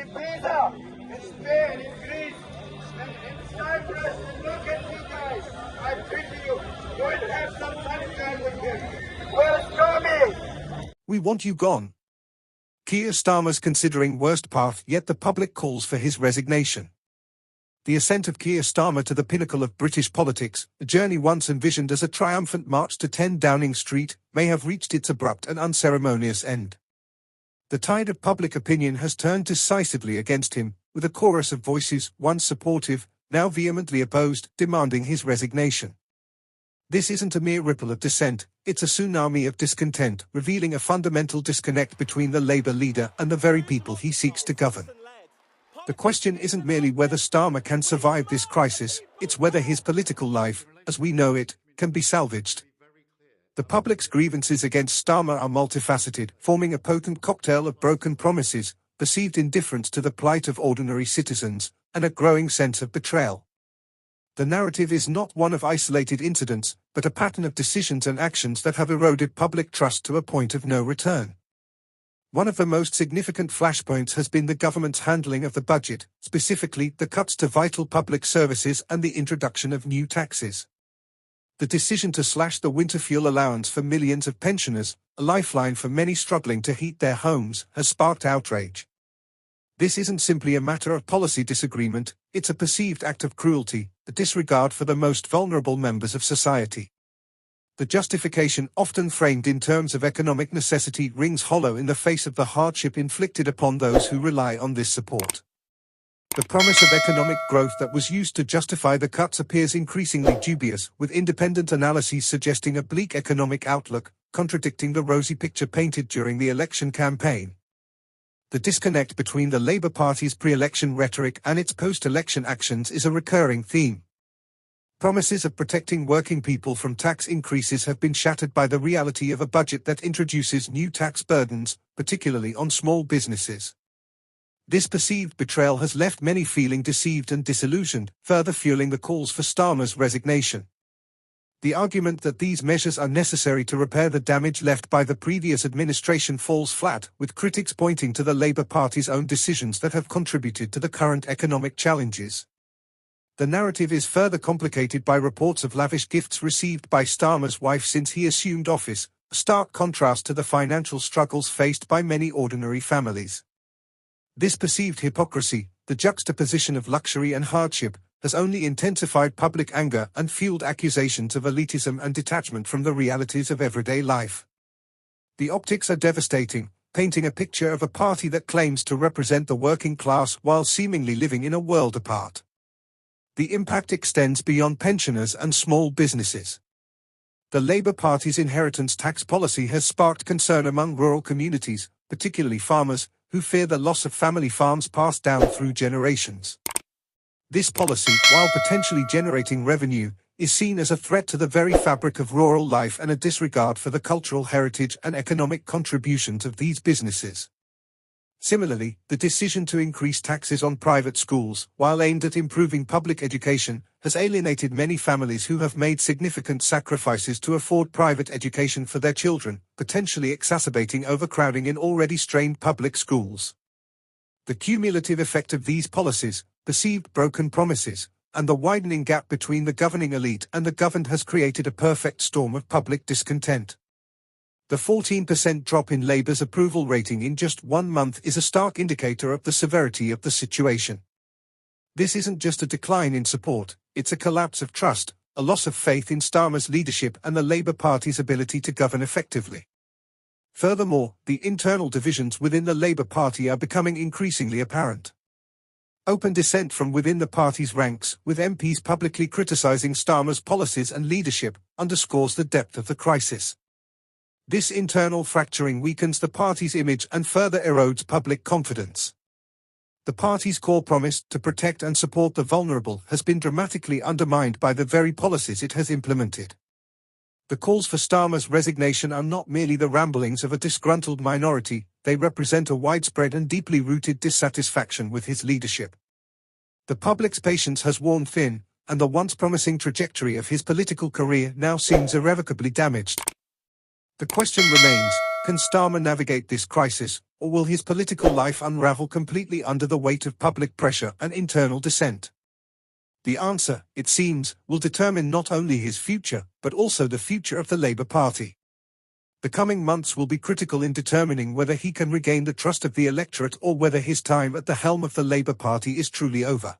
in Pisa, in Spain, in Greece, in Cyprus. Look at you guys. I pity you. Go and have some sunshine with him. Where's Tommy? We want you gone. Keir Starmer's considering worst path, yet the public calls for his resignation. The ascent of Keir Starmer to the pinnacle of British politics, a journey once envisioned as a triumphant march to 10 Downing Street, may have reached its abrupt and unceremonious end. The tide of public opinion has turned decisively against him, with a chorus of voices, once supportive, now vehemently opposed, demanding his resignation. This isn't a mere ripple of dissent, it's a tsunami of discontent, revealing a fundamental disconnect between the Labour leader and the very people he seeks to govern. The question isn't merely whether Starmer can survive this crisis, it's whether his political life, as we know it, can be salvaged. The public's grievances against Starmer are multifaceted, forming a potent cocktail of broken promises, perceived indifference to the plight of ordinary citizens, and a growing sense of betrayal. The narrative is not one of isolated incidents, but a pattern of decisions and actions that have eroded public trust to a point of no return. One of the most significant flashpoints has been the government's handling of the budget, specifically the cuts to vital public services and the introduction of new taxes. The decision to slash the winter fuel allowance for millions of pensioners, a lifeline for many struggling to heat their homes, has sparked outrage. This isn't simply a matter of policy disagreement, it's a perceived act of cruelty, a disregard for the most vulnerable members of society. The justification, often framed in terms of economic necessity, rings hollow in the face of the hardship inflicted upon those who rely on this support. The promise of economic growth that was used to justify the cuts appears increasingly dubious, with independent analyses suggesting a bleak economic outlook, contradicting the rosy picture painted during the election campaign. The disconnect between the Labour Party's pre-election rhetoric and its post-election actions is a recurring theme. Promises of protecting working people from tax increases have been shattered by the reality of a budget that introduces new tax burdens, particularly on small businesses. This perceived betrayal has left many feeling deceived and disillusioned, further fueling the calls for Starmer's resignation. The argument that these measures are necessary to repair the damage left by the previous administration falls flat, with critics pointing to the Labour Party's own decisions that have contributed to the current economic challenges. The narrative is further complicated by reports of lavish gifts received by Starmer's wife since he assumed office, a stark contrast to the financial struggles faced by many ordinary families. This perceived hypocrisy, the juxtaposition of luxury and hardship, has only intensified public anger and fueled accusations of elitism and detachment from the realities of everyday life. The optics are devastating, painting a picture of a party that claims to represent the working class while seemingly living in a world apart. The impact extends beyond pensioners and small businesses. The Labour Party's inheritance tax policy has sparked concern among rural communities, particularly farmers, who fear the loss of family farms passed down through generations. This policy, while potentially generating revenue, is seen as a threat to the very fabric of rural life and a disregard for the cultural heritage and economic contributions of these businesses. Similarly, the decision to increase taxes on private schools, while aimed at improving public education, has alienated many families who have made significant sacrifices to afford private education for their children, potentially exacerbating overcrowding in already strained public schools. The cumulative effect of these policies, perceived broken promises, and the widening gap between the governing elite and the governed has created a perfect storm of public discontent. The 14% drop in Labour's approval rating in just 1 month is a stark indicator of the severity of the situation. This isn't just a decline in support, it's a collapse of trust, a loss of faith in Starmer's leadership and the Labour Party's ability to govern effectively. Furthermore, the internal divisions within the Labour Party are becoming increasingly apparent. Open dissent from within the party's ranks, with MPs publicly criticising Starmer's policies and leadership, underscores the depth of the crisis. This internal fracturing weakens the party's image and further erodes public confidence. The party's core promise to protect and support the vulnerable has been dramatically undermined by the very policies it has implemented. The calls for Starmer's resignation are not merely the ramblings of a disgruntled minority, they represent a widespread and deeply rooted dissatisfaction with his leadership. The public's patience has worn thin, and the once promising trajectory of his political career now seems irrevocably damaged. The question remains, Can Starmer navigate this crisis, or will his political life unravel completely under the weight of public pressure and internal dissent? The answer, it seems, will determine not only his future, but also the future of the Labour Party. The coming months will be critical in determining whether he can regain the trust of the electorate or whether his time at the helm of the Labour Party is truly over.